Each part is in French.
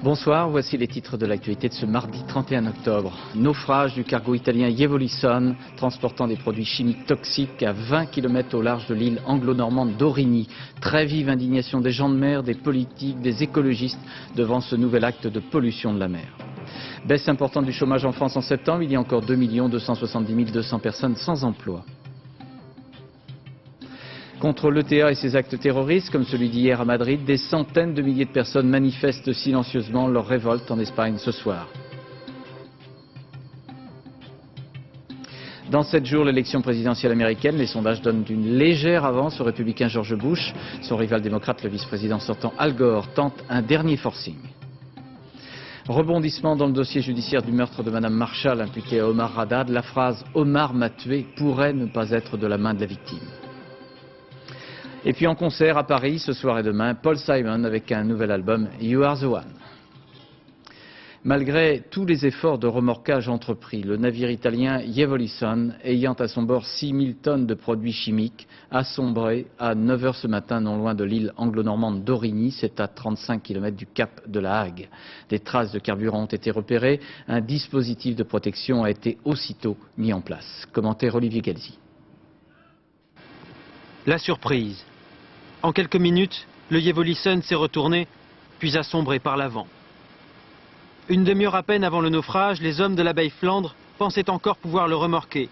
Bonsoir, voici les titres de l'actualité de ce mardi 31 octobre. Naufrage du cargo italien Yevolison, transportant des produits chimiques toxiques à 20 km au large de l'île anglo-normande d'Aurigny. Très vive indignation des gens de mer, des politiques, des écologistes devant ce nouvel acte de pollution de la mer. Baisse importante du chômage en France en septembre, il y a encore 2 270 200 personnes sans emploi. Contre l'ETA et ses actes terroristes, comme celui d'hier à Madrid, des centaines de milliers de personnes manifestent silencieusement leur révolte en Espagne ce soir. Dans 7 jours, l'élection présidentielle américaine, les sondages donnent une légère avance au républicain George Bush. Son rival démocrate, le vice-président sortant Al Gore, tente un dernier forcing. Rebondissement dans le dossier judiciaire du meurtre de Mme Marshall imputée à Omar Haddad. La phrase « Omar m'a tué » pourrait ne pas être de la main de la victime. Et puis en concert à Paris, ce soir et demain, Paul Simon avec un nouvel album, You Are the One. Malgré tous les efforts de remorquage entrepris, le navire italien Yevolison, ayant à son bord 6000 tonnes de produits chimiques, a sombré à 9 h ce matin non loin de l'île anglo-normande d'Aurigny, c'est à 35 km du cap de la Hague. Des traces de carburant ont été repérées, un dispositif de protection a été aussitôt mis en place. Commentaire Olivier Galzi. La surprise. En quelques minutes, le Yevolison s'est retourné, puis a sombré par l'avant. Une demi-heure à peine avant le naufrage, les hommes de la baie Flandre pensaient encore pouvoir le remorquer.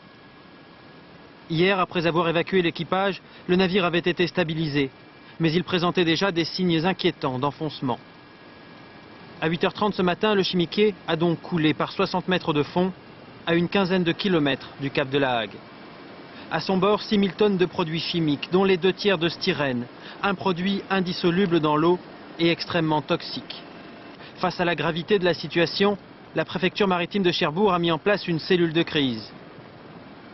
Hier, après avoir évacué l'équipage, le navire avait été stabilisé, mais il présentait déjà des signes inquiétants d'enfoncement. À 8 h 30 ce matin, le chimiquier a donc coulé par 60 mètres de fond, à une quinzaine de kilomètres du cap de la Hague. À son bord, 6000 tonnes de produits chimiques, dont les 2/3 de styrène, un produit indissoluble dans l'eau et extrêmement toxique. Face à la gravité de la situation, la préfecture maritime de Cherbourg a mis en place une cellule de crise.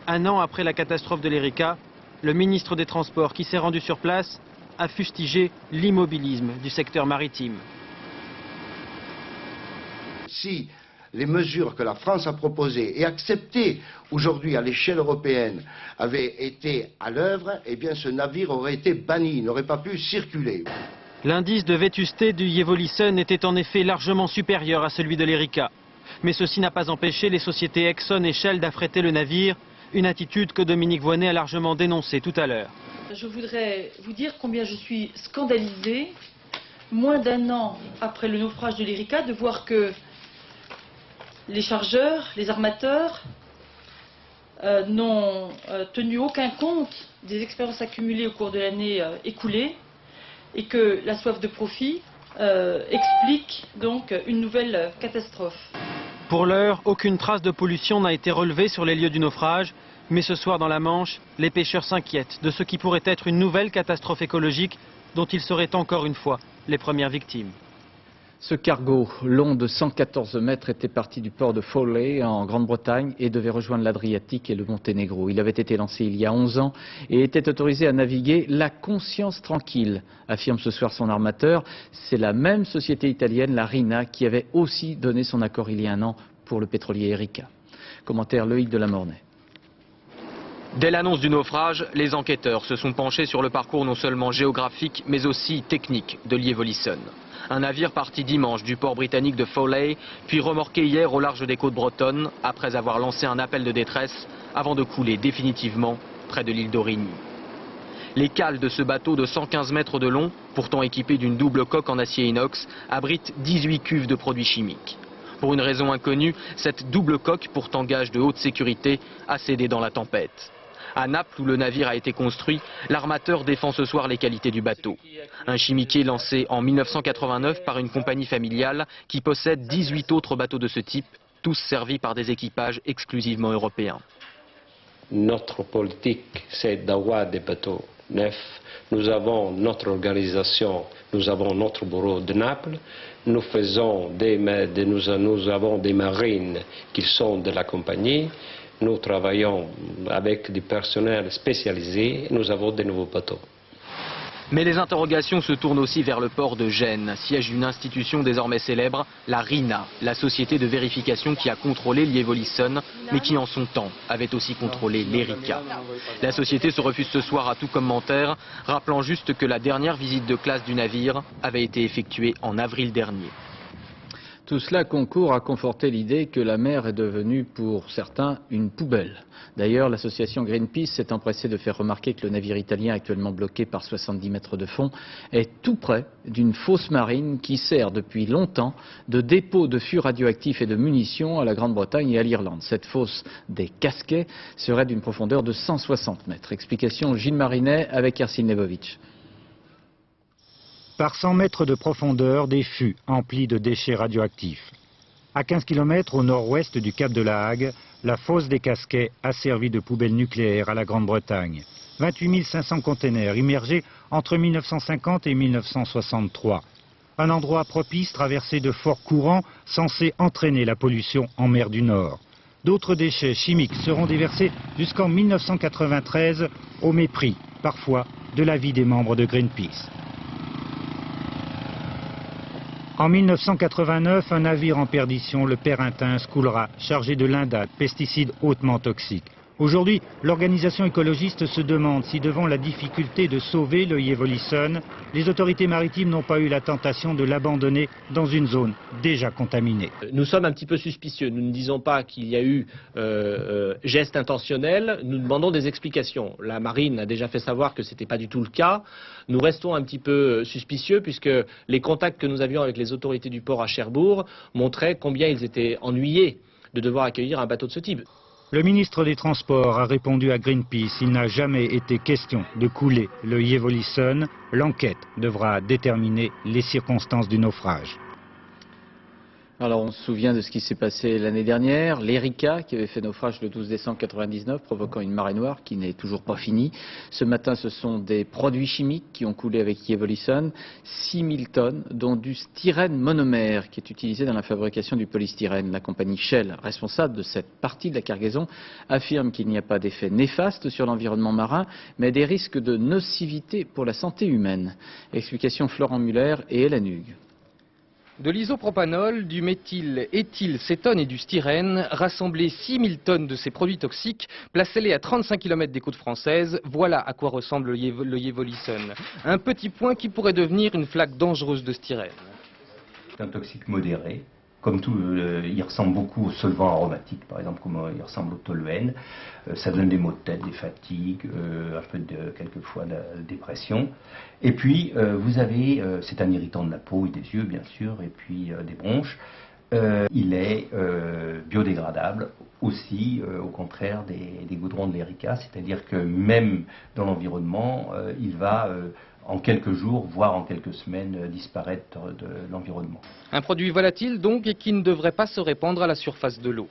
Un an après la catastrophe de l'Erika, le ministre des Transports qui s'est rendu sur place a fustigé l'immobilisme du secteur maritime. Si les mesures que la France a proposées et acceptées aujourd'hui à l'échelle européenne avaient été à l'œuvre, eh bien ce navire aurait été banni, il n'aurait pas pu circuler. L'indice de vétusté du Yevolison était en effet largement supérieur à celui de l'Erika. Mais ceci n'a pas empêché les sociétés Exxon et Shell d'affréter le navire, une attitude que Dominique Voynet a largement dénoncée tout à l'heure. Je voudrais vous dire combien je suis scandalisée, moins d'1 an après le naufrage de l'Erika, de voir que les chargeurs, les armateurs n'ont tenu aucun compte des expériences accumulées au cours de l'année écoulée et que la soif de profit explique donc une nouvelle catastrophe. Pour l'heure, aucune trace de pollution n'a été relevée sur les lieux du naufrage, mais ce soir dans la Manche, les pêcheurs s'inquiètent de ce qui pourrait être une nouvelle catastrophe écologique dont ils seraient encore une fois les premières victimes. Ce cargo long de 114 mètres était parti du port de Fowley en Grande-Bretagne et devait rejoindre l'Adriatique et le Monténégro. Il avait été lancé il y a 11 ans et était autorisé à naviguer la conscience tranquille, affirme ce soir son armateur. C'est la même société italienne, la Rina, qui avait aussi donné son accord il y a 1 an pour le pétrolier Erika. Commentaire Loïc de la Mornay. Dès l'annonce du naufrage, les enquêteurs se sont penchés sur le parcours non seulement géographique mais aussi technique de l'Yevolison. Un navire parti dimanche du port britannique de Fowley, puis remorqué hier au large des côtes bretonnes, après avoir lancé un appel de détresse, avant de couler définitivement près de l'île d'Aurigny. Les cales de ce bateau de 115 mètres de long, pourtant équipé d'une double coque en acier inox, abritent 18 cuves de produits chimiques. Pour une raison inconnue, cette double coque, pourtant gage de haute sécurité, a cédé dans la tempête. À Naples, où le navire a été construit, l'armateur défend ce soir les qualités du bateau. Un chimiquier lancé en 1989 par une compagnie familiale qui possède 18 autres bateaux de ce type, tous servis par des équipages exclusivement européens. Notre politique, c'est d'avoir des bateaux neufs. Nous avons notre organisation, nous avons notre bureau de Naples. Nous avons des marines qui sont de la compagnie. Nous travaillons avec du personnel spécialisé, nous avons de nouveaux bateaux. Mais les interrogations se tournent aussi vers le port de Gênes, siège d'une institution désormais célèbre, la RINA, la société de vérification qui a contrôlé l'Evolution, mais qui en son temps avait aussi contrôlé l'Erika. La société se refuse ce soir à tout commentaire, rappelant juste que la dernière visite de classe du navire avait été effectuée en avril dernier. Tout cela concourt à conforter l'idée que la mer est devenue pour certains une poubelle. D'ailleurs, l'association Greenpeace s'est empressée de faire remarquer que le navire italien actuellement bloqué par 70 mètres de fond est tout près d'une fosse marine qui sert depuis longtemps de dépôt de fûts radioactifs et de munitions à la Grande-Bretagne et à l'Irlande. Cette fosse des Casquets serait d'une profondeur de 160 mètres. Explication Gilles Marinet avec Ersin Lebovic. Par 100 mètres de profondeur, des fûts emplis de déchets radioactifs. À 15 km au nord-ouest du cap de la Hague, la fosse des Casquets a servi de poubelle nucléaire à la Grande-Bretagne. 28 500 containers immergés entre 1950 et 1963. Un endroit propice traversé de forts courants censés entraîner la pollution en mer du Nord. D'autres déchets chimiques seront déversés jusqu'en 1993 au mépris, parfois, de l'avis des membres de Greenpeace. En 1989, un navire en perdition, le Perintin, coulera, chargé de lindate, pesticides hautement toxiques. Aujourd'hui, l'organisation écologiste se demande si, devant la difficulté de sauver le Evolution, les autorités maritimes n'ont pas eu la tentation de l'abandonner dans une zone déjà contaminée. Nous sommes un petit peu suspicieux. Nous ne disons pas qu'il y a eu geste intentionnel. Nous demandons des explications. La marine a déjà fait savoir que ce n'était pas du tout le cas. Nous restons un petit peu suspicieux puisque les contacts que nous avions avec les autorités du port à Cherbourg montraient combien ils étaient ennuyés de devoir accueillir un bateau de ce type. Le ministre des Transports a répondu à Greenpeace. Il n'a jamais été question de couler le Evolution. L'enquête devra déterminer les circonstances du naufrage. Alors on se souvient de ce qui s'est passé l'année dernière, l'Erika qui avait fait naufrage le 12 décembre 1999 provoquant une marée noire qui n'est toujours pas finie. Ce matin ce sont des produits chimiques qui ont coulé avec Evolution, 6000 tonnes dont du styrène monomère qui est utilisé dans la fabrication du polystyrène. La compagnie Shell, responsable de cette partie de la cargaison, affirme qu'il n'y a pas d'effet néfaste sur l'environnement marin mais des risques de nocivité pour la santé humaine. Explication Florent Muller et Hélène Hugues. De l'isopropanol, du méthyl-éthylcétone et du styrène, rassemblez 6000 tonnes de ces produits toxiques, placez-les à 35 km des côtes françaises, voilà à quoi ressemble le Evolution. Un petit point qui pourrait devenir une flaque dangereuse de styrène. C'est un toxique modéré, comme tout, il ressemble beaucoup au solvant aromatique, par exemple, comme il ressemble au toluène. Ça donne des maux de tête, des fatigues, un peu quelquefois de la dépression. Et puis, vous avez, c'est un irritant de la peau et des yeux, bien sûr, et puis des bronches. Il est biodégradable aussi, au contraire des goudrons de l'Erika, c'est-à-dire que même dans l'environnement, il va en quelques jours, voire en quelques semaines, disparaître de l'environnement. Un produit volatile donc et qui ne devrait pas se répandre à la surface de l'eau.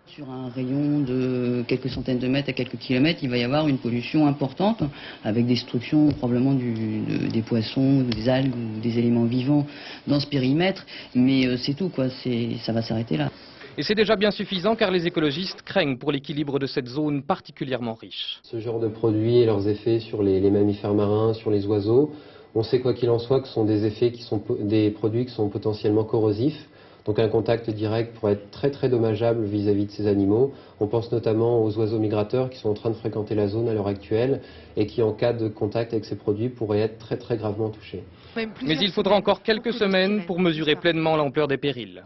Sur un rayon de quelques centaines de mètres à quelques kilomètres, il va y avoir une pollution importante avec destruction probablement des poissons, des algues ou des éléments vivants dans ce périmètre. Mais c'est tout, quoi. Ça va s'arrêter là. Et c'est déjà bien suffisant car les écologistes craignent pour l'équilibre de cette zone particulièrement riche. Ce genre de produits et leurs effets sur les mammifères marins, sur les oiseaux, on sait quoi qu'il en soit que ce sont des produits qui sont potentiellement corrosifs. Donc un contact direct pourrait être très très dommageable vis-à-vis de ces animaux. On pense notamment aux oiseaux migrateurs qui sont en train de fréquenter la zone à l'heure actuelle et qui en cas de contact avec ces produits pourraient être très très gravement touchés. Mais il faudra encore quelques semaines pour mesurer pleinement l'ampleur des périls.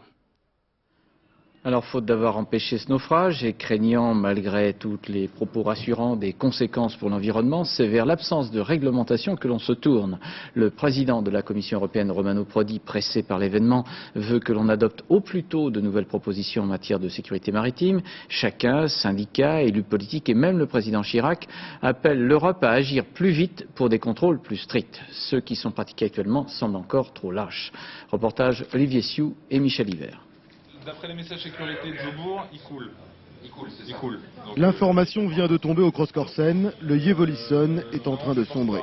Alors, faute d'avoir empêché ce naufrage et craignant, malgré tous les propos rassurants, des conséquences pour l'environnement, c'est vers l'absence de réglementation que l'on se tourne. Le président de la Commission européenne, Romano Prodi, pressé par l'événement, veut que l'on adopte au plus tôt de nouvelles propositions en matière de sécurité maritime. Chacun, syndicats, élus politiques et même le président Chirac appellent l'Europe à agir plus vite pour des contrôles plus stricts. Ceux qui sont pratiqués actuellement semblent encore trop lâches. Reportage Olivier Sioux et Michel Hiver. D'après les messages sécurité de Jobourg, il coule. L'information vient de tomber au Cross-Corsen, le Evolution est en train de sombrer.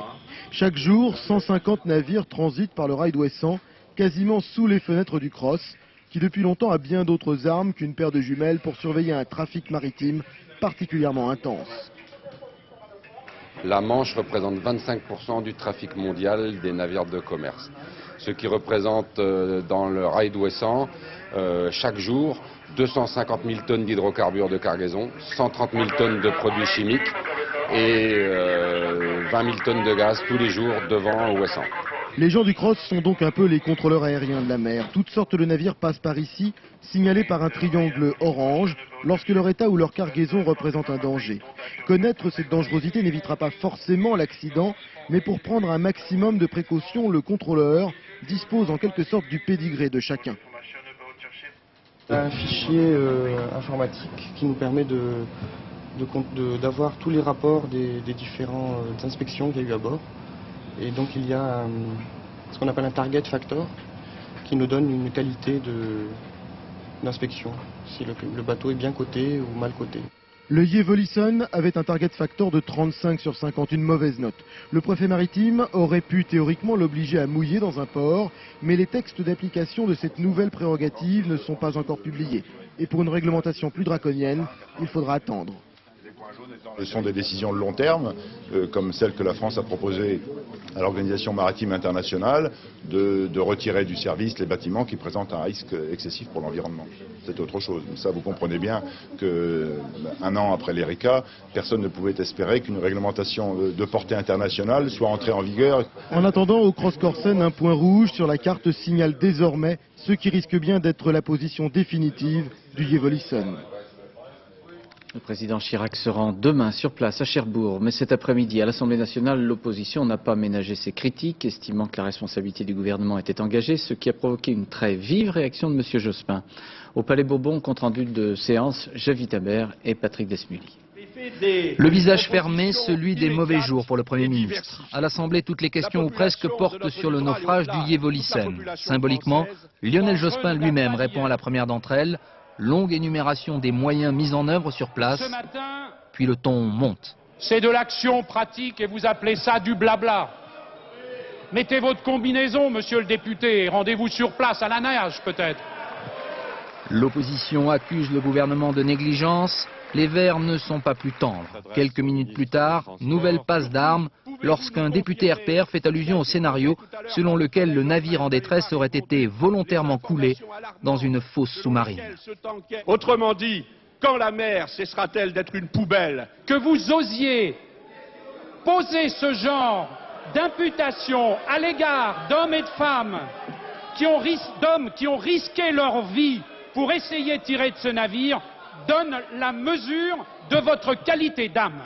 Chaque jour, 150 navires transitent par le rail d'Ouessant, quasiment sous les fenêtres du Cross, qui depuis longtemps a bien d'autres armes qu'une paire de jumelles pour surveiller un trafic maritime particulièrement intense. La Manche représente 25% du trafic mondial des navires de commerce, ce qui représente dans le rail d'Ouessant chaque jour 250 000 tonnes d'hydrocarbures de cargaison, 130 000 tonnes de produits chimiques et 20 000 tonnes de gaz tous les jours devant Ouessant. Les gens du Cross sont donc un peu les contrôleurs aériens de la mer. Toutes sortes de navires passent par ici, signalés par un triangle orange, lorsque leur état ou leur cargaison représente un danger. Connaître cette dangerosité n'évitera pas forcément l'accident, mais pour prendre un maximum de précautions, le contrôleur dispose en quelque sorte du pédigré de chacun. Un fichier informatique qui nous permet d'avoir tous les rapports des différentes inspections qu'il y a eu à bord. Et donc il y a ce qu'on appelle un target factor qui nous donne une qualité d'inspection, si le bateau est bien coté ou mal coté. Le Yevolison avait un target factor de 35 sur 50, une mauvaise note. Le préfet maritime aurait pu théoriquement l'obliger à mouiller dans un port, mais les textes d'application de cette nouvelle prérogative ne sont pas encore publiés. Et pour une réglementation plus draconienne, il faudra attendre. Ce sont des décisions de long terme, comme celle que la France a proposée à l'Organisation maritime internationale, de retirer du service les bâtiments qui présentent un risque excessif pour l'environnement. C'est autre chose. Ça, vous comprenez bien qu'un an après l'ERICA, personne ne pouvait espérer qu'une réglementation de portée internationale soit entrée en vigueur. En attendant, au Cross Corsen, un point rouge sur la carte signale désormais ce qui risque bien d'être la position définitive du Yevolison. Le président Chirac se rend demain sur place à Cherbourg, mais cet après-midi à l'Assemblée nationale, l'opposition n'a pas ménagé ses critiques, estimant que la responsabilité du gouvernement était engagée, ce qui a provoqué une très vive réaction de M. Jospin. Au Palais Bourbon, compte rendu de séance, Javi Taber et Patrick Desmully. Le visage fermé, celui des mauvais jours pour le Premier ministre. À l'Assemblée, toutes les questions ou presque portent sur le naufrage du Yevolison. Symboliquement, Lionel Jospin lui-même répond à la première d'entre elles. Longue énumération des moyens mis en œuvre sur place, puis le ton monte. C'est de l'action pratique et vous appelez ça du blabla. Mettez votre combinaison, monsieur le député, et rendez-vous sur place, à la nage peut-être. L'opposition accuse le gouvernement de négligence. Les Verts ne sont pas plus tendres. Quelques minutes plus tard, nouvelle passe d'armes lorsqu'un député RPR fait allusion au scénario selon lequel le navire en détresse aurait été volontairement coulé dans une fosse sous-marine. Autrement dit, quand la mer cessera-t-elle d'être une poubelle? Que vous osiez poser ce genre d'imputation à l'égard d'hommes et de femmes qui ont risqué leur vie pour essayer de tirer de ce navire donne la mesure de votre qualité d'âme.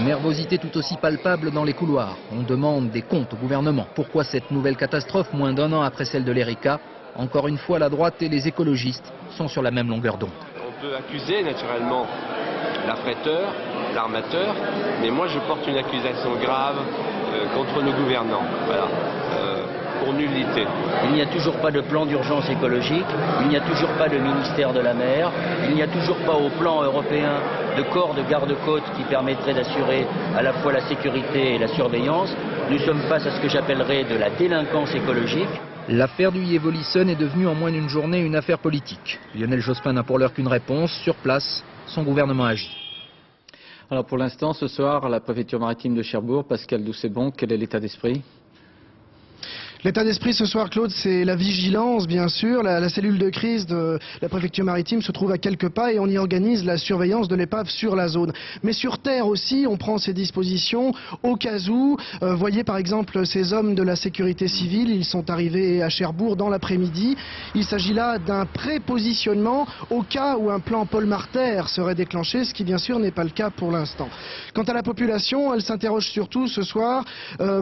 Nervosité tout aussi palpable dans les couloirs. On demande des comptes au gouvernement. Pourquoi cette nouvelle catastrophe, moins d'un an après celle de l'ERICA? Encore une fois, la droite et les écologistes sont sur la même longueur d'onde. On peut accuser naturellement l'affréteur, l'armateur, mais moi je porte une accusation grave contre nos gouvernants. Voilà. Pour nullité. Il n'y a toujours pas de plan d'urgence écologique, il n'y a toujours pas de ministère de la mer, il n'y a toujours pas au plan européen de corps de garde-côte qui permettrait d'assurer à la fois la sécurité et la surveillance. Nous sommes face à ce que j'appellerais de la délinquance écologique. L'affaire du Yevolison est devenue en moins d'une journée une affaire politique. Lionel Jospin n'a pour l'heure qu'une réponse. Sur place, son gouvernement agit. Alors pour l'instant, ce soir, à la préfecture maritime de Cherbourg, Pascal Doucet-Bon, quel est l'état d'esprit ? L'état d'esprit ce soir, Claude, c'est la vigilance, bien sûr. La cellule de crise de la préfecture maritime se trouve à quelques pas et on y organise la surveillance de l'épave sur la zone. Mais sur terre aussi, on prend ses dispositions au cas où. Voyez par exemple ces hommes de la sécurité civile, ils sont arrivés à Cherbourg dans l'après-midi. Il s'agit là d'un prépositionnement au cas où un plan Paul Marter serait déclenché, ce qui bien sûr n'est pas le cas pour l'instant. Quant à la population, elle s'interroge surtout ce soir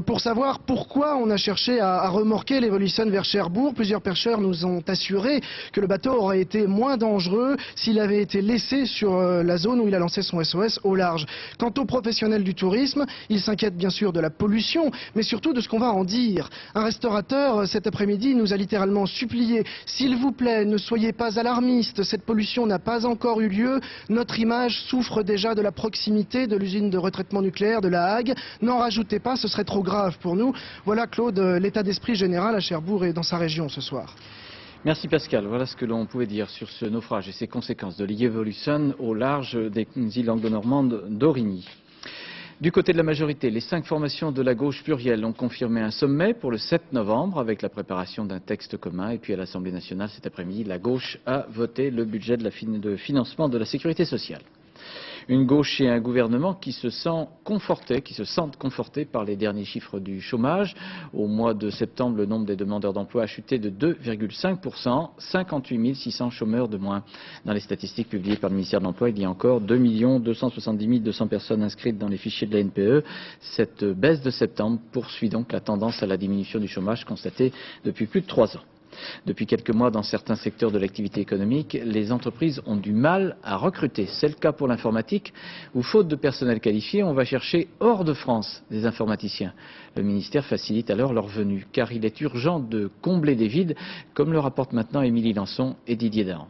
pour savoir pourquoi on a cherché à remorquer l'Yevolison vers Cherbourg. Plusieurs pêcheurs nous ont assuré que le bateau aurait été moins dangereux s'il avait été laissé sur la zone où il a lancé son SOS au large. Quant aux professionnels du tourisme, ils s'inquiètent bien sûr de la pollution, mais surtout de ce qu'on va en dire. Un restaurateur cet après-midi nous a littéralement supplié « S'il vous plaît, ne soyez pas alarmistes, cette pollution n'a pas encore eu lieu, notre image souffre déjà de la proximité de l'usine de retraitement nucléaire de La Hague, n'en rajoutez pas, ce serait trop grave pour nous ». Voilà Claude, l'état d'esprit général à Cherbourg et dans sa région ce soir. Merci Pascal. Voilà ce que l'on pouvait dire sur ce naufrage et ses conséquences de l'Yevolison au large des îles anglo-normandes d'Aurigny. Du côté de la majorité, les 5 formations de la gauche plurielle ont confirmé un sommet pour le 7 novembre avec la préparation d'un texte commun. Et puis à l'Assemblée nationale cet après-midi, la gauche a voté le budget de financement de la sécurité sociale. Une gauche et un gouvernement qui se sentent confortés par les derniers chiffres du chômage. Au mois de septembre, le nombre des demandeurs d'emploi a chuté de 2,5%, 58 600 chômeurs de moins. Dans les statistiques publiées par le ministère de l'Emploi, il y a encore 2 270 200 personnes inscrites dans les fichiers de la NPE. Cette baisse de septembre poursuit donc la tendance à la diminution du chômage constatée depuis plus de 3 ans. Depuis quelques mois, dans certains secteurs de l'activité économique, les entreprises ont du mal à recruter. C'est le cas pour l'informatique, où faute de personnel qualifié, on va chercher hors de France des informaticiens. Le ministère facilite alors leur venue, car il est urgent de combler des vides, comme le rapportent maintenant Émilie Lançon et Didier Dahan.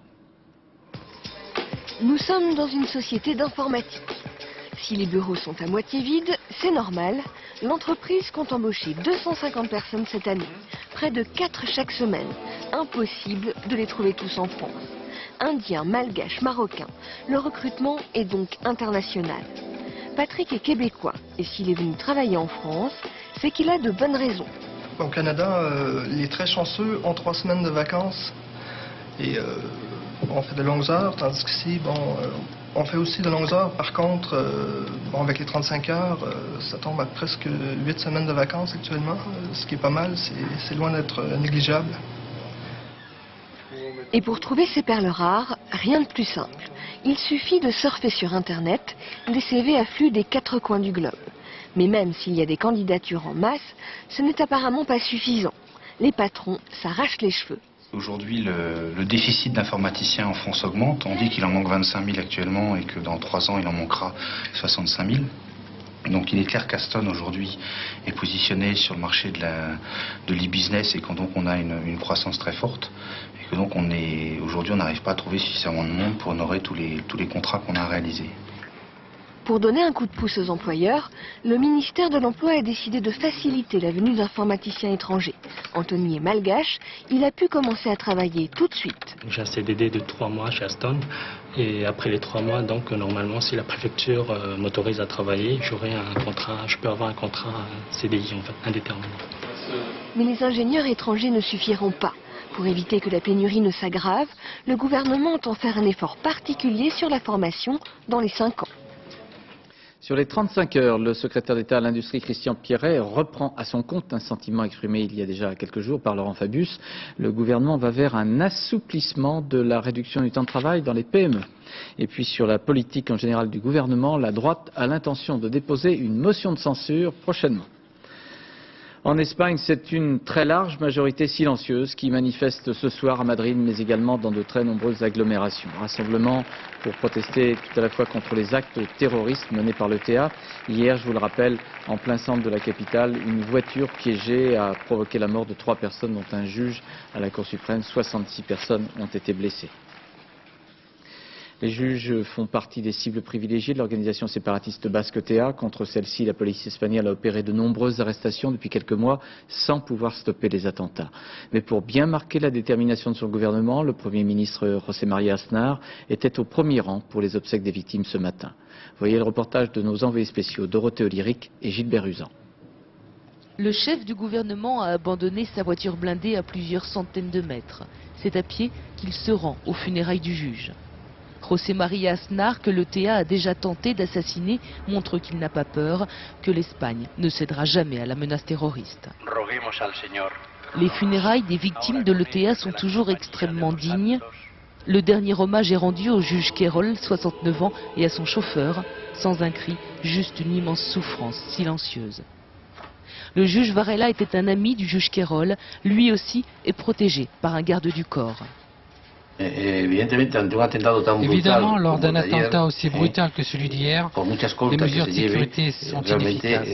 Nous sommes dans une société d'informatique. Si les bureaux sont à moitié vides, c'est normal. L'entreprise compte embaucher 250 personnes cette année, près de 4 chaque semaine. Impossible de les trouver tous en France. Indiens, malgaches, marocains, le recrutement est donc international. Patrick est québécois et s'il est venu travailler en France, c'est qu'il a de bonnes raisons. Au Canada, les très chanceux ont 3 semaines de vacances et on fait de longues heures, tandis qu'ici, on fait aussi de longues heures. Par contre, avec les 35 heures, ça tombe à presque 8 semaines de vacances actuellement, ce qui est pas mal, c'est loin d'être négligeable. Et pour trouver ces perles rares, rien de plus simple. Il suffit de surfer sur Internet, des CV affluent des 4 coins du globe. Mais même s'il y a des candidatures en masse, ce n'est apparemment pas suffisant. Les patrons s'arrachent les cheveux. Aujourd'hui, le déficit d'informaticiens en France augmente. On dit qu'il en manque 25 000 actuellement et que dans 3 ans, il en manquera 65 000. Donc il est clair qu'Aston aujourd'hui est positionné sur le marché de l'e-business et que donc on a une croissance très forte. Et que donc aujourd'hui on n'arrive pas à trouver suffisamment de monde pour honorer tous les contrats qu'on a réalisés. Pour donner un coup de pouce aux employeurs, le ministère de l'Emploi a décidé de faciliter la venue d'informaticiens étrangers. Anthony est malgache, il a pu commencer à travailler tout de suite. J'ai un CDD de 3 mois chez Aston et après les 3 mois, donc normalement si la préfecture m'autorise à travailler, je peux avoir un contrat CDI en fait, indéterminé. Mais les ingénieurs étrangers ne suffiront pas. Pour éviter que la pénurie ne s'aggrave, le gouvernement entend faire un effort particulier sur la formation dans les 5 ans. Sur les 35 heures, le secrétaire d'État à l'Industrie, Christian Pierret, reprend à son compte un sentiment exprimé il y a déjà quelques jours par Laurent Fabius. Le gouvernement va vers un assouplissement de la réduction du temps de travail dans les PME. Et puis sur la politique en général du gouvernement, la droite a l'intention de déposer une motion de censure prochainement. En Espagne, c'est une très large majorité silencieuse qui manifeste ce soir à Madrid, mais également dans de très nombreuses agglomérations. Rassemblement pour protester tout à la fois contre les actes terroristes menés par l'ETA. Hier, je vous le rappelle, en plein centre de la capitale, une voiture piégée a provoqué la mort de 3 personnes, dont un juge à la Cour suprême. 66 personnes ont été blessées. Les juges font partie des cibles privilégiées de l'organisation séparatiste basque ETA. Contre celle-ci, la police espagnole a opéré de nombreuses arrestations depuis quelques mois sans pouvoir stopper les attentats. Mais pour bien marquer la détermination de son gouvernement, le Premier ministre José María Aznar était au premier rang pour les obsèques des victimes ce matin. Voyez le reportage de nos envoyés spéciaux Dorothée Olyric et Gilbert Usan. Le chef du gouvernement a abandonné sa voiture blindée à plusieurs centaines de mètres. C'est à pied qu'il se rend aux funérailles du juge. José María Aznar, que l'ETA a déjà tenté d'assassiner, montre qu'il n'a pas peur, que l'Espagne ne cédera jamais à la menace terroriste. Les funérailles des victimes de l'ETA sont toujours extrêmement dignes. Le dernier hommage est rendu au juge Querol, 69 ans, et à son chauffeur, sans un cri, juste une immense souffrance silencieuse. Le juge Varela était un ami du juge Querol, lui aussi est protégé par un garde du corps. Évidemment, lors d'un attentat aussi brutal que celui d'hier, les mesures de sécurité sont inefficaces.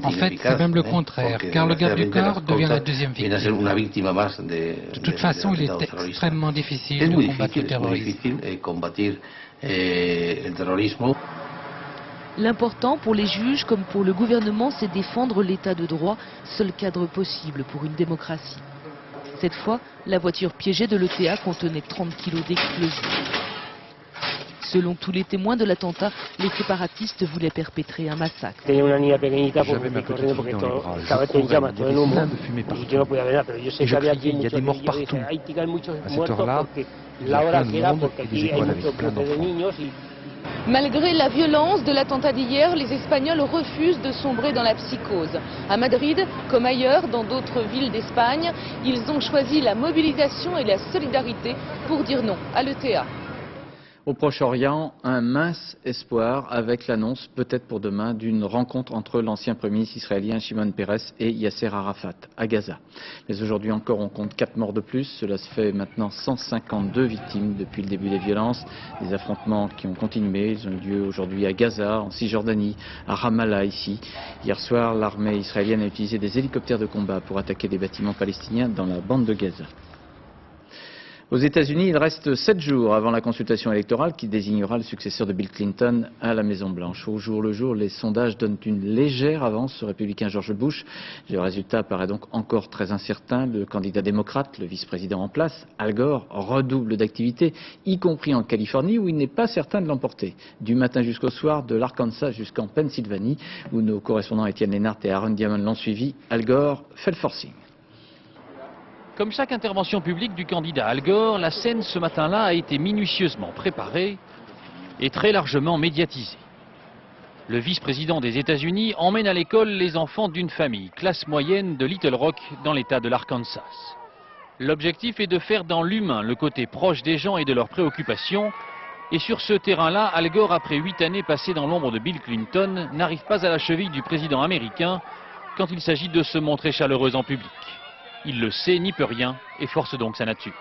En fait, c'est même le contraire, car le garde du corps devient la deuxième victime. De toute façon, il est extrêmement difficile de combattre le terrorisme. L'important pour les juges comme pour le gouvernement, c'est défendre l'état de droit, seul cadre possible pour une démocratie. Cette fois, la voiture piégée de l'ETA contenait 30 kilos d'explosifs. Selon tous les témoins de l'attentat, les séparatistes voulaient perpétrer un massacre. J'avais ma petite fille dans les bras, je courais, il y avait plein de fumée partout. Et je criais, il y a des morts partout. À cette heure-là, il y a plein de monde et des écoles avec plein d'enfants. Malgré la violence de l'attentat d'hier, les Espagnols refusent de sombrer dans la psychose. À Madrid, comme ailleurs dans d'autres villes d'Espagne, ils ont choisi la mobilisation et la solidarité pour dire non à l'ETA. Au Proche-Orient, un mince espoir avec l'annonce, peut-être pour demain, d'une rencontre entre l'ancien Premier ministre israélien Shimon Peres et Yasser Arafat à Gaza. Mais aujourd'hui encore, on compte 4 morts de plus. Cela se fait maintenant 152 victimes depuis le début des violences. Des affrontements qui ont continué. Ils ont eu lieu aujourd'hui à Gaza, en Cisjordanie, à Ramallah ici. Hier soir, l'armée israélienne a utilisé des hélicoptères de combat pour attaquer des bâtiments palestiniens dans la bande de Gaza. Aux États-Unis, il reste 7 jours avant la consultation électorale qui désignera le successeur de Bill Clinton à la Maison-Blanche. Au jour le jour, les sondages donnent une légère avance au républicain George Bush. Le résultat paraît donc encore très incertain. Le candidat démocrate, le vice-président en place, Al Gore, redouble d'activité, y compris en Californie où il n'est pas certain de l'emporter. Du matin jusqu'au soir, de l'Arkansas jusqu'en Pennsylvanie, où nos correspondants Étienne Lénart et Aaron Diamond l'ont suivi, Al Gore fait le forcing. Comme chaque intervention publique du candidat Al Gore, la scène ce matin-là a été minutieusement préparée et très largement médiatisée. Le vice-président des États-Unis emmène à l'école les enfants d'une famille, classe moyenne de Little Rock dans l'État de l'Arkansas. L'objectif est de faire dans l'humain le côté proche des gens et de leurs préoccupations. Et sur ce terrain-là, Al Gore, après 8 années passées dans l'ombre de Bill Clinton, n'arrive pas à la cheville du président américain quand il s'agit de se montrer chaleureux en public. Il le sait, n'y peut rien, et force donc sa nature.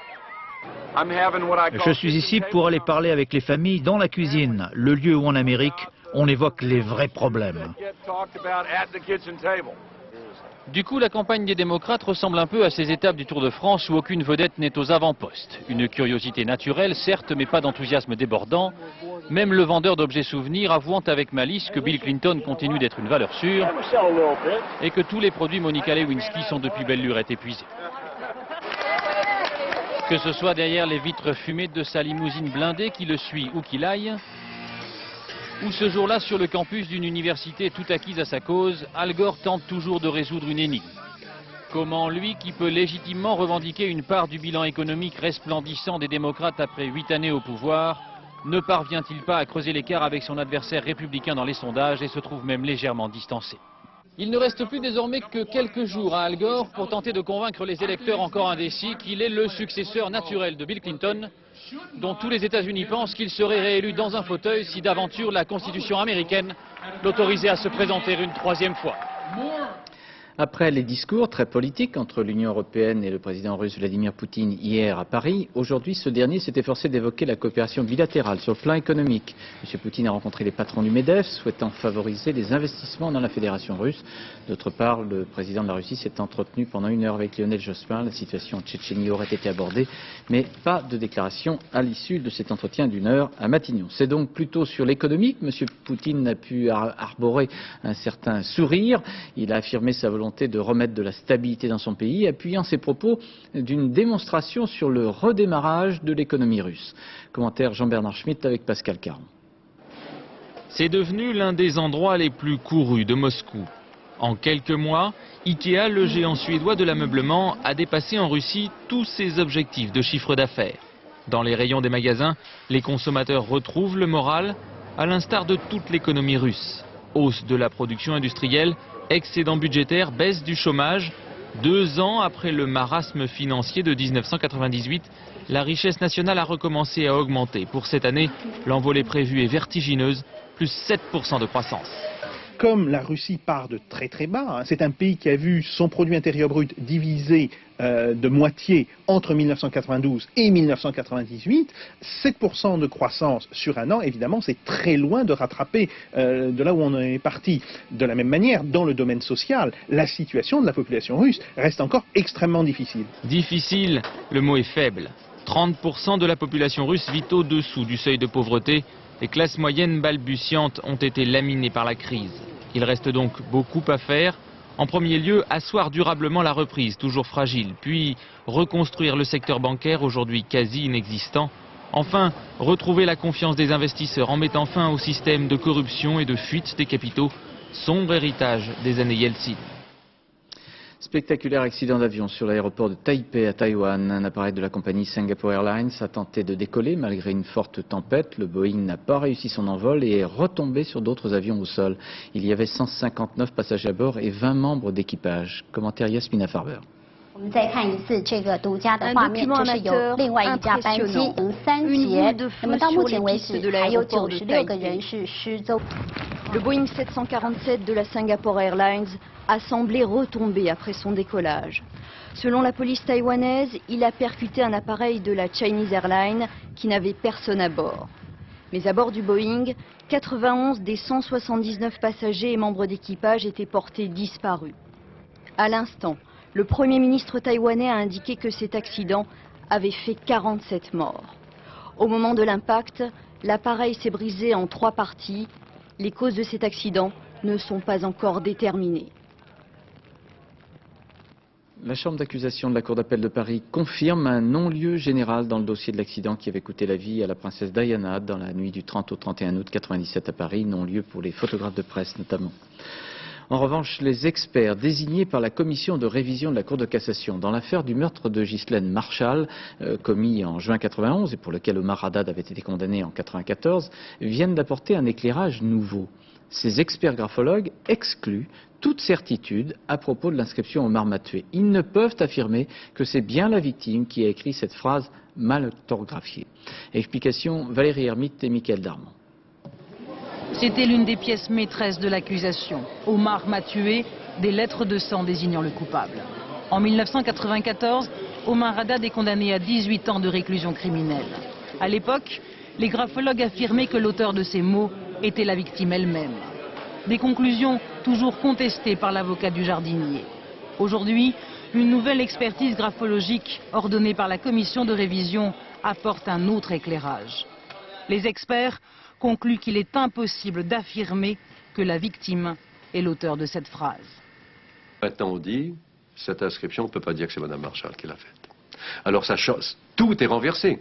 Je suis ici pour aller parler avec les familles dans la cuisine, le lieu où en Amérique, on évoque les vrais problèmes. Du coup, la campagne des démocrates ressemble un peu à ces étapes du Tour de France où aucune vedette n'est aux avant-postes. Une curiosité naturelle, certes, mais pas d'enthousiasme débordant. Même le vendeur d'objets souvenirs avouant avec malice que Bill Clinton continue d'être une valeur sûre et que tous les produits Monica Lewinsky sont depuis belle lurette épuisés. Que ce soit derrière les vitres fumées de sa limousine blindée qui le suit ou qu'il aille, ou ce jour-là sur le campus d'une université tout acquise à sa cause, Al Gore tente toujours de résoudre une énigme. Comment lui, qui peut légitimement revendiquer une part du bilan économique resplendissant des démocrates après 8 années au pouvoir, ne parvient-il pas à creuser l'écart avec son adversaire républicain dans les sondages et se trouve même légèrement distancé? Il ne reste plus désormais que quelques jours à Al Gore pour tenter de convaincre les électeurs encore indécis qu'il est le successeur naturel de Bill Clinton, dont tous les États-Unis pensent qu'il serait réélu dans un fauteuil si d'aventure la Constitution américaine l'autorisait à se présenter une 3e fois. Après les discours très politiques entre l'Union européenne et le président russe Vladimir Poutine hier à Paris, aujourd'hui ce dernier s'est efforcé d'évoquer la coopération bilatérale sur le plan économique. M. Poutine a rencontré les patrons du MEDEF, souhaitant favoriser les investissements dans la Fédération russe. D'autre part, le président de la Russie s'est entretenu pendant 1 heure avec Lionel Jospin. La situation en Tchétchénie aurait été abordée, mais pas de déclaration à l'issue de cet entretien d'1 heure à Matignon. C'est donc plutôt sur l'économique. M. Poutine a pu arborer un certain sourire. Il a affirmé sa volonté de remettre de la stabilité dans son pays, appuyant ses propos d'une démonstration sur le redémarrage de l'économie russe. Commentaire Jean-Bernard Schmitt avec Pascal Caron. C'est devenu l'un des endroits les plus courus de Moscou. En quelques mois, Ikea, le géant suédois de l'ameublement, a dépassé en Russie tous ses objectifs de chiffre d'affaires. Dans les rayons des magasins, les consommateurs retrouvent le moral, à l'instar de toute l'économie russe. Hausse de la production industrielle, excédent budgétaire, baisse du chômage. 2 ans après le marasme financier de 1998, la richesse nationale a recommencé à augmenter. Pour cette année, l'envolée prévue est vertigineuse, plus 7% de croissance. Comme la Russie part de très très bas, c'est un pays qui a vu son produit intérieur brut divisé de moitié entre 1992 et 1998, 7% de croissance sur un an, évidemment, c'est très loin de rattraper de là où on est parti. De la même manière, dans le domaine social, la situation de la population russe reste encore extrêmement difficile. Difficile, le mot est faible. 30% de la population russe vit au-dessous du seuil de pauvreté. Les classes moyennes balbutiantes ont été laminées par la crise. Il reste donc beaucoup à faire. En premier lieu, asseoir durablement la reprise, toujours fragile, puis reconstruire le secteur bancaire, aujourd'hui quasi inexistant, Enfin, retrouver la confiance des investisseurs en mettant fin au système de corruption et de fuite des capitaux, sombre héritage des années Yeltsin. Spectaculaire accident d'avion sur l'aéroport de Taipei à Taïwan. Un appareil de la compagnie Singapore Airlines a tenté de décoller malgré une forte tempête. Le Boeing n'a pas réussi son envol et est retombé sur d'autres avions au sol. Il y avait 159 passagers à bord et 20 membres d'équipage. Commentaire Yasmina Farber. Un document amateur impressionnant. Une boule de feu sur les pistes de l'aéroport de Taipei. Le Boeing 747 de la Singapore Airlines a semblé retomber après son décollage. Selon la police taïwanaise, il a percuté un appareil de la Chinese Airlines qui n'avait personne à bord. Mais à bord du Boeing, 91 des 179 passagers et membres d'équipage étaient portés disparus. À l'instant, le Premier ministre taïwanais a indiqué que cet accident avait fait 47 morts. Au moment de l'impact, l'appareil s'est brisé en 3 parties. Les causes de cet accident ne sont pas encore déterminées. La chambre d'accusation de la Cour d'appel de Paris confirme un non-lieu général dans le dossier de l'accident qui avait coûté la vie à la princesse Diana dans la nuit du 30 au 31 août 1997 à Paris, non-lieu pour les photographes de presse notamment. En revanche, les experts désignés par la commission de révision de la Cour de cassation dans l'affaire du meurtre de Ghislaine Marchal, commis en juin 1991 et pour lequel Omar Haddad avait été condamné en 1994, viennent d'apporter un éclairage nouveau. Ces experts graphologues excluent toute certitude à propos de l'inscription Omar m'a tué. Ils ne peuvent affirmer que c'est bien la victime qui a écrit cette phrase mal orthographiée. Explication Valérie Hermite et Mickaël Darmon. C'était l'une des pièces maîtresses de l'accusation. Omar m'a tué, des lettres de sang désignant le coupable. En 1994, Omar Haddad est condamné à 18 ans de réclusion criminelle. À l'époque, les graphologues affirmaient que l'auteur de ces mots était la victime elle-même. Des conclusions toujours contestées par l'avocat du jardinier. Aujourd'hui, une nouvelle expertise graphologique ordonnée par la commission de révision apporte un autre éclairage. Les experts concluent qu'il est impossible d'affirmer que la victime est l'auteur de cette phrase. Maintenant on dit, cette inscription, on ne peut pas dire que c'est Mme Marchal qui l'a faite. Alors ça change, tout est renversé.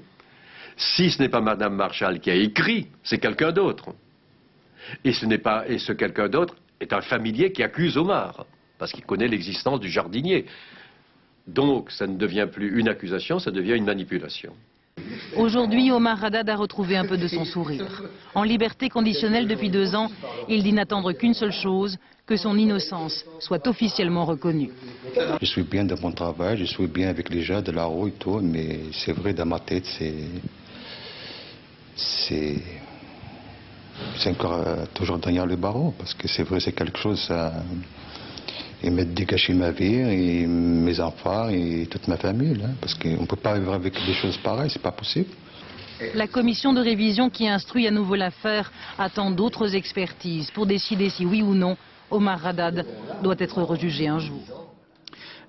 Si ce n'est pas Mme Marchal qui a écrit, c'est quelqu'un d'autre. Et ce quelqu'un d'autre est un familier qui accuse Omar, parce qu'il connaît l'existence du jardinier. Donc ça ne devient plus une accusation, ça devient une manipulation. Aujourd'hui, Omar Haddad a retrouvé un peu de son sourire. En liberté conditionnelle depuis 2 ans, il dit n'attendre qu'une seule chose, que son innocence soit officiellement reconnue. Je suis bien dans mon travail, je suis bien avec les gens de la rue et tout, mais c'est vrai, dans ma tête, c'est encore toujours derrière le barreau, parce que c'est vrai, c'est quelque chose et m'a dégagé ma vie et mes enfants et toute ma famille, là, parce qu'on ne peut pas vivre avec des choses pareilles, c'est pas possible. La commission de révision qui instruit à nouveau l'affaire attend d'autres expertises pour décider si oui ou non Omar Haddad doit être rejugé un jour.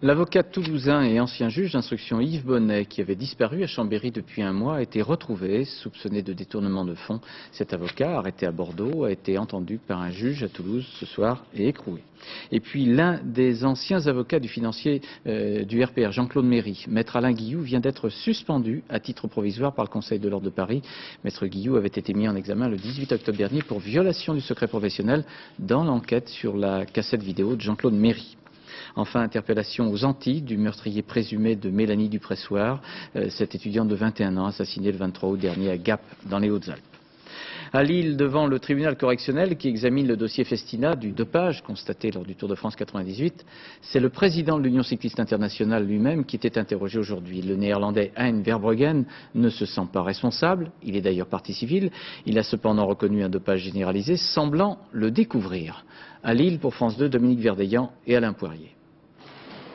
L'avocat toulousain et ancien juge d'instruction Yves Bonnet, qui avait disparu à Chambéry depuis 1 mois, a été retrouvé, soupçonné de détournement de fonds. Cet avocat, arrêté à Bordeaux, a été entendu par un juge à Toulouse ce soir et écroué. Et puis l'un des anciens avocats du financier du RPR, Jean-Claude Méry, Maître Alain Guillou, vient d'être suspendu à titre provisoire par le Conseil de l'Ordre de Paris. Maître Guillou avait été mis en examen le 18 octobre dernier pour violation du secret professionnel dans l'enquête sur la cassette vidéo de Jean-Claude Méry. Enfin, interpellation aux Antilles du meurtrier présumé de Mélanie Dupressoir, cette étudiante de 21 ans assassinée le 23 août dernier à Gap, dans les Hautes-Alpes. À Lille, devant le tribunal correctionnel qui examine le dossier Festina du dopage constaté lors du Tour de France 98, c'est le président de l'Union cycliste internationale lui-même qui était interrogé aujourd'hui. Le néerlandais Hein Verbruggen ne se sent pas responsable, il est d'ailleurs partie civile, il a cependant reconnu un dopage généralisé, semblant le découvrir. À Lille, pour France 2, Dominique Verdeillan et Alain Poirier.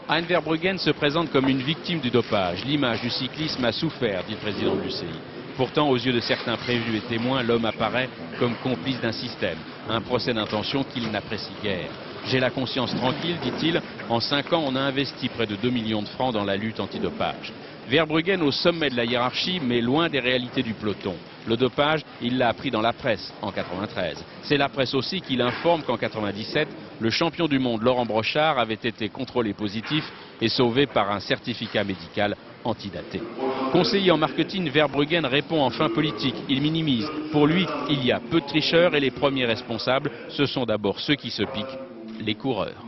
Hein Verbruggen se présente comme une victime du dopage. L'image du cyclisme a souffert, dit le président de l'UCI. Pourtant, aux yeux de certains prévenus et témoins, l'homme apparaît comme complice d'un système, un procès d'intention qu'il n'apprécie guère. J'ai la conscience tranquille, dit-il. En 5 ans, on a investi près de 2 millions de francs dans la lutte antidopage. Verbruggen au sommet de la hiérarchie, mais loin des réalités du peloton. Le dopage, il l'a appris dans la presse en 93. C'est la presse aussi qui l'informe qu'en 97, le champion du monde Laurent Brochard avait été contrôlé positif et sauvé par un certificat médical antidaté. Conseiller en marketing, Verbruggen répond en fin politique. Il minimise. Pour lui, il y a peu de tricheurs et les premiers responsables, ce sont d'abord ceux qui se piquent, les coureurs.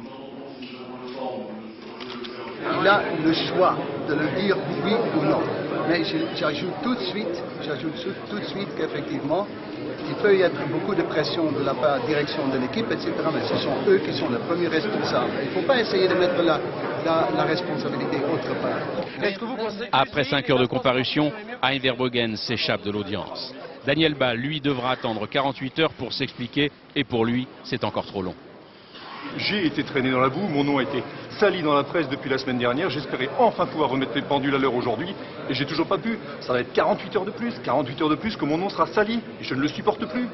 Il a le choix de le dire oui ou non. Mais j'ajoute tout de suite qu'effectivement, il peut y être beaucoup de pression de la part direction de l'équipe, etc. Mais ce sont eux qui sont les premiers responsables. Il ne faut pas essayer de mettre la responsabilité autre part. Après 5 heures de comparution, Hein Verbruggen s'échappe de l'audience. Daniel Ball, lui, devra attendre 48 heures pour s'expliquer et pour lui, c'est encore trop long. J'ai été traîné dans la boue, mon nom a été sali dans la presse depuis la semaine dernière. J'espérais enfin pouvoir remettre les pendules à l'heure aujourd'hui et j'ai toujours pas pu. Ça va être 48 heures de plus que mon nom sera sali et je ne le supporte plus.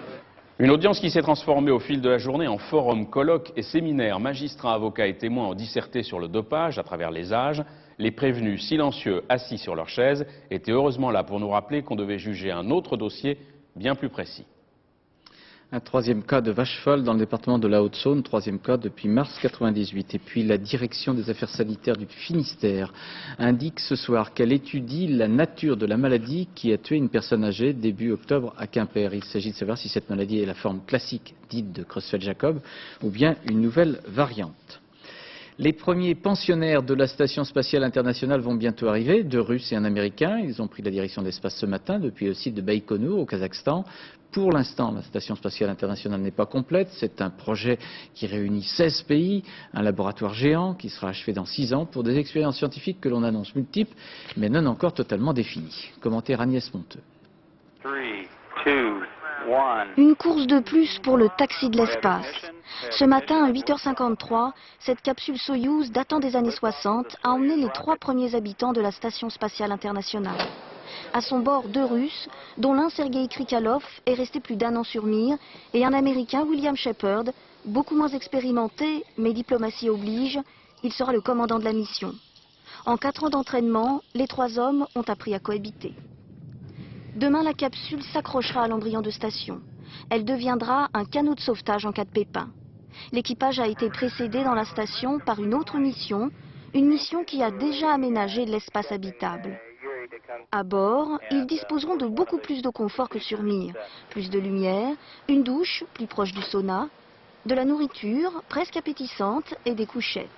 Une audience qui s'est transformée au fil de la journée en forum, colloques et séminaires. Magistrats, avocats et témoins ont disserté sur le dopage à travers les âges. Les prévenus silencieux assis sur leurs chaises étaient heureusement là pour nous rappeler qu'on devait juger un autre dossier bien plus précis. Un troisième cas de vache folle dans le département de la Haute-Saône, troisième cas depuis mars 98. Et puis la direction des affaires sanitaires du Finistère indique ce soir qu'elle étudie la nature de la maladie qui a tué une personne âgée début octobre à Quimper. Il s'agit de savoir si cette maladie est la forme classique dite de Creutzfeldt-Jakob ou bien une nouvelle variante. Les premiers pensionnaires de la Station spatiale internationale vont bientôt arriver, 2 Russes et un Américain. Ils ont pris la direction de l'espace ce matin depuis le site de Baïkonour au Kazakhstan. Pour l'instant, la Station spatiale internationale n'est pas complète. C'est un projet qui réunit 16 pays, un laboratoire géant qui sera achevé dans 6 ans pour des expériences scientifiques que l'on annonce multiples, mais non encore totalement définies. Commentaire Agnès Monteux. 3, 2, 1. Une course de plus pour le taxi de l'espace. Ce matin, à 8h53, cette capsule Soyouz datant des années 60 a emmené les 3 premiers habitants de la Station spatiale internationale. À son bord, 2 Russes, dont l'un Sergei Krikalov est resté plus d'1 an sur Mir, et un Américain, William Shepard, beaucoup moins expérimenté, mais diplomatie oblige, il sera le commandant de la mission. En 4 ans d'entraînement, les 3 hommes ont appris à cohabiter. Demain, la capsule s'accrochera à l'embryon de station. Elle deviendra un canot de sauvetage en cas de pépin. L'équipage a été précédé dans la station par une autre mission, une mission qui a déjà aménagé de l'espace habitable. À bord, ils disposeront de beaucoup plus de confort que sur Mir. Plus de lumière, une douche plus proche du sauna, de la nourriture presque appétissante et des couchettes.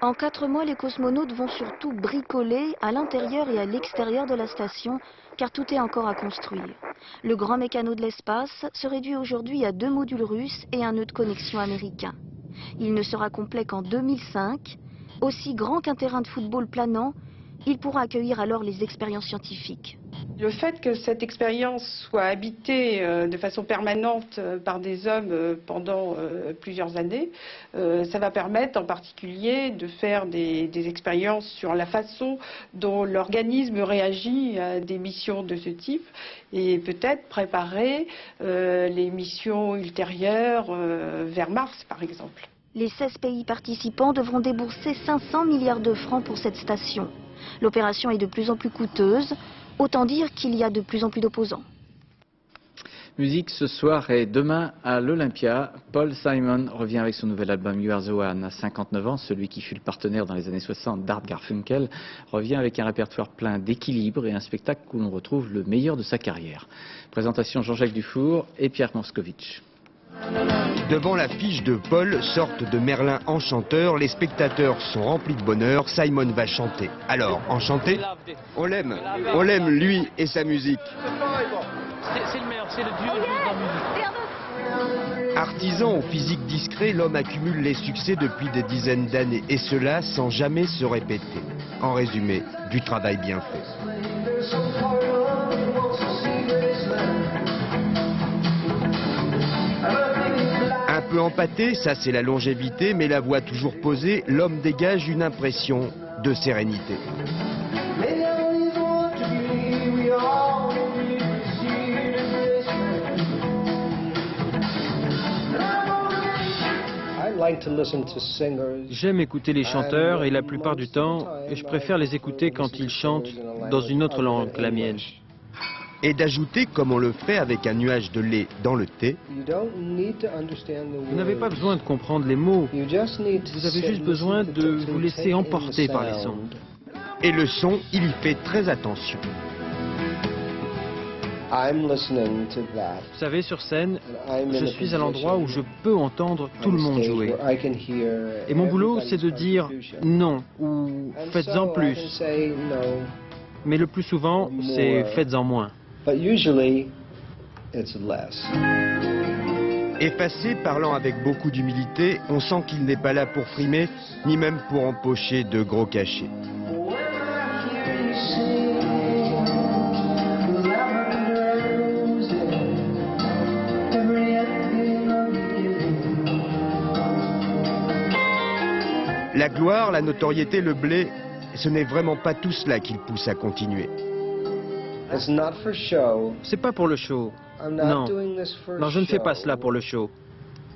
En 4 mois, les cosmonautes vont surtout bricoler à l'intérieur et à l'extérieur de la station, car tout est encore à construire. Le grand mécano de l'espace se réduit aujourd'hui à 2 modules russes et un nœud de connexion américain. Il ne sera complet qu'en 2005. Aussi grand qu'un terrain de football planant, il pourra accueillir alors les expériences scientifiques. Le fait que cette expérience soit habitée de façon permanente par des hommes pendant plusieurs années, ça va permettre en particulier de faire des expériences sur la façon dont l'organisme réagit à des missions de ce type et peut-être préparer les missions ultérieures vers Mars par exemple. Les 16 pays participants devront débourser 500 milliards de francs pour cette station. L'opération est de plus en plus coûteuse, autant dire qu'il y a de plus en plus d'opposants. Musique ce soir et demain à l'Olympia. Paul Simon revient avec son nouvel album You Are the One à 59 ans. Celui qui fut le partenaire dans les années 60 d'Art Garfunkel revient avec un répertoire plein d'équilibre et un spectacle où l'on retrouve le meilleur de sa carrière. Présentation Jean-Jacques Dufour et Pierre Moscovici. Devant l'affiche de Paul, sorte de Merlin enchanteur, les spectateurs sont remplis de bonheur. Simon va chanter. Alors, enchanté? On l'aime lui et sa musique. C'est le meilleur, c'est le duo de la musique. Artisan au physique discret, l'homme accumule les succès depuis des dizaines d'années, et cela sans jamais se répéter. En résumé, du travail bien fait. Un peu empâté, ça c'est la longévité, mais la voix toujours posée, l'homme dégage une impression de sérénité. J'aime écouter les chanteurs et la plupart du temps, je préfère les écouter quand ils chantent dans une autre langue que la mienne. et d'ajouter, comme on le ferait avec un nuage de lait dans le thé. Vous n'avez pas besoin de comprendre les mots, vous avez juste besoin de vous laisser emporter par les sons. Et le son, il y fait très attention. Vous savez, sur scène, je suis à l'endroit où je peux entendre tout le monde jouer. Et mon boulot, c'est de dire non ou faites-en plus. Mais le plus souvent, c'est faites-en moins. Effacé, parlant avec beaucoup d'humilité, on sent qu'il n'est pas là pour frimer, ni même pour empocher de gros cachets. La gloire, la notoriété, le blé, ce n'est vraiment pas tout cela qui le pousse à continuer. C'est pas pour le show. Non. Non, je ne fais pas cela pour le show.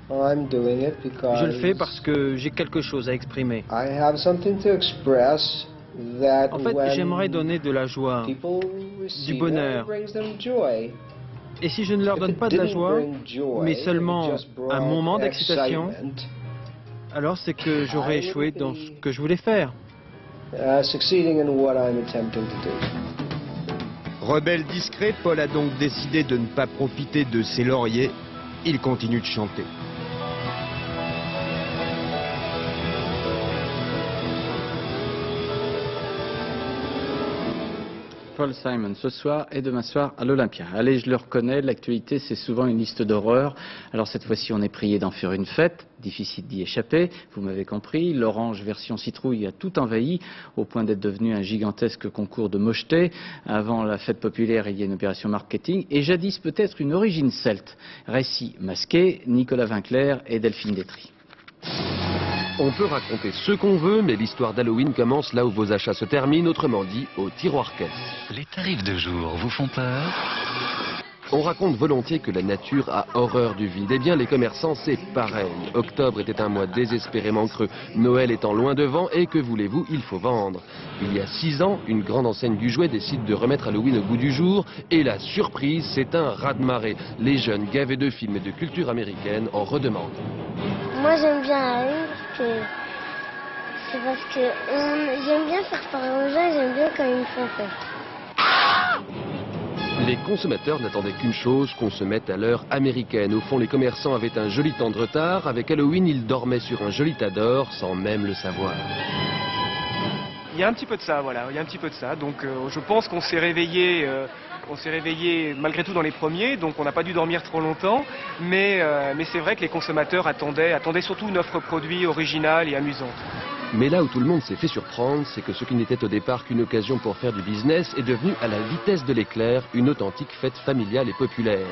Je le fais parce que j'ai quelque chose à exprimer. En fait, j'aimerais donner de la joie, du bonheur. Et si je ne leur donne pas de la joie, mais seulement un moment d'excitation, alors c'est que j'aurais échoué dans ce que je voulais faire. Rebelle discret, Paul a donc décidé de ne pas profiter de ses lauriers. Il continue de chanter. Paul Simon, ce soir et demain soir à l'Olympia. Allez, je le reconnais, l'actualité c'est souvent une liste d'horreurs. Alors cette fois-ci on est prié d'en faire une fête, difficile d'y échapper, vous m'avez compris. L'orange version citrouille a tout envahi, au point d'être devenu un gigantesque concours de mocheté. Avant la fête populaire, il y a une opération marketing, et jadis peut-être une origine celte. Récit masqué, Nicolas Vinclair et Delphine Détry. On peut raconter ce qu'on veut, mais l'histoire d'Halloween commence là où vos achats se terminent, autrement dit, au tiroir-caisse. Les tarifs de jour vous font peur? On raconte volontiers que la nature a horreur du vide. Eh bien, les commerçants, c'est pareil. Octobre était un mois désespérément creux, Noël étant loin devant, et que voulez-vous, il faut vendre. Il y a 6 ans, une grande enseigne du jouet décide de remettre Halloween au goût du jour, et la surprise, c'est un raz-de-marée. Les jeunes, gavés de films et de culture américaine, en redemandent. Moi, j'aime bien Halloween c'est parce que j'aime bien faire peur aux gens, j'aime bien quand ils me font peur. Les consommateurs n'attendaient qu'une chose, qu'on se mette à l'heure américaine. Au fond, les commerçants avaient un joli temps de retard. Avec Halloween, ils dormaient sur un joli tas d'or, sans même le savoir. Il y a un petit peu de ça, voilà, il y a un petit peu de ça. Donc je pense qu'on s'est réveillé malgré tout dans les premiers, donc on n'a pas dû dormir trop longtemps. Mais c'est vrai que les consommateurs attendaient surtout une offre produit originale et amusante. Mais là où tout le monde s'est fait surprendre, c'est que ce qui n'était au départ qu'une occasion pour faire du business est devenu à la vitesse de l'éclair une authentique fête familiale et populaire.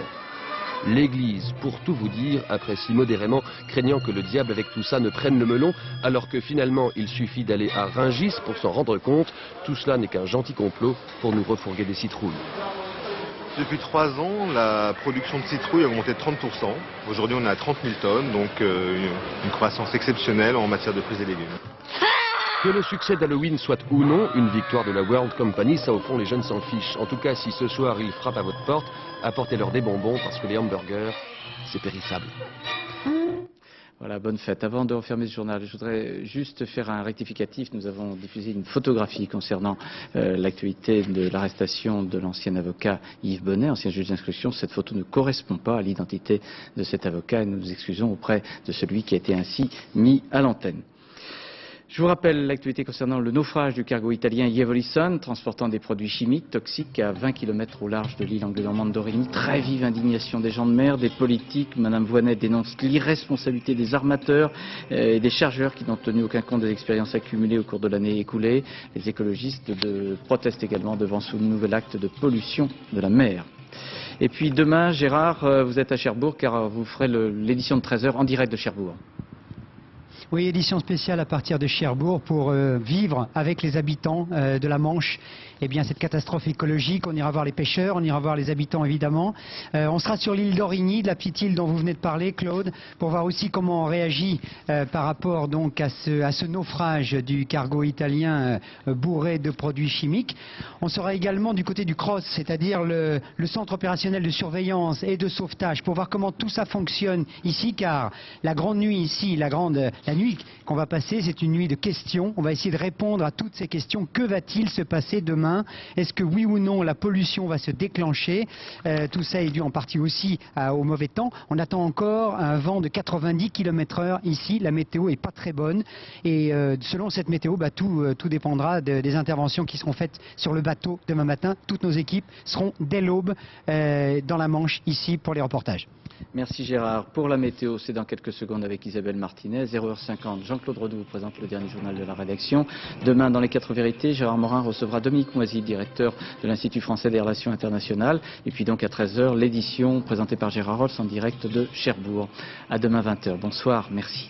L'Église, pour tout vous dire, apprécie modérément, craignant que le diable avec tout ça ne prenne le melon, alors que finalement il suffit d'aller à Rungis pour s'en rendre compte. Tout cela n'est qu'un gentil complot pour nous refourguer des citrouilles. Depuis 3 ans, la production de citrouilles a augmenté de 30%. Aujourd'hui, on est à 30 000 tonnes, donc une croissance exceptionnelle en matière de fruits et légumes. Que le succès d'Halloween soit ou non une victoire de la World Company, ça au fond les jeunes s'en fichent. En tout cas, si ce soir ils frappent à votre porte, apportez-leur des bonbons parce que les hamburgers, c'est périssable. Voilà, bonne fête. Avant de refermer ce journal, je voudrais juste faire un rectificatif. Nous avons diffusé une photographie concernant l'actualité de l'arrestation de l'ancien avocat Yves Bonnet, ancien juge d'instruction. Cette photo ne correspond pas à l'identité de cet avocat et nous nous excusons auprès de celui qui a été ainsi mis à l'antenne. Je vous rappelle l'actualité concernant le naufrage du cargo italien Yevolison, transportant des produits chimiques toxiques à 20 km au large de l'île anglo-normande d'Aurigny. Très vive indignation des gens de mer, des politiques. Madame Voynet dénonce l'irresponsabilité des armateurs et des chargeurs qui n'ont tenu aucun compte des expériences accumulées au cours de l'année écoulée. Les écologistes protestent également devant ce nouvel acte de pollution de la mer. Et puis demain, Gérard, vous êtes à Cherbourg car vous ferez l'édition de 13h en direct de Cherbourg. Oui, édition spéciale à partir de Cherbourg pour vivre avec les habitants de la Manche eh bien, cette catastrophe écologique. On ira voir les pêcheurs, on ira voir les habitants évidemment. On sera sur l'île d'Origny, de la petite île dont vous venez de parler, Claude, pour voir aussi comment on réagit par rapport donc à ce naufrage du cargo italien bourré de produits chimiques. On sera également du côté du CROSS, c'est-à-dire le centre opérationnel de surveillance et de sauvetage, pour voir comment tout ça fonctionne ici, car la grande nuit ici, la nuit qu'on va passer, c'est une nuit de questions. On va essayer de répondre à toutes ces questions. Que va-t-il se passer demain? Est-ce que oui ou non la pollution va se déclencher? Tout ça est dû en partie aussi au mauvais temps. On attend encore un vent de 90 km/h ici. La météo est pas très bonne et selon cette météo, tout dépendra des interventions qui seront faites sur le bateau demain matin. Toutes nos équipes seront dès l'aube dans la Manche ici pour les reportages. Merci Gérard. Pour la météo, c'est dans quelques secondes avec Isabelle Martinez. 0h50, Jean-Claude Rodoux vous présente le dernier journal de la rédaction. Demain, dans les 4 vérités, Gérard Morin recevra Dominique Moisy, directeur de l'Institut français des relations internationales. Et puis donc à 13h, l'édition présentée par Gérard Rolls en direct de Cherbourg. À demain 20h. Bonsoir, merci.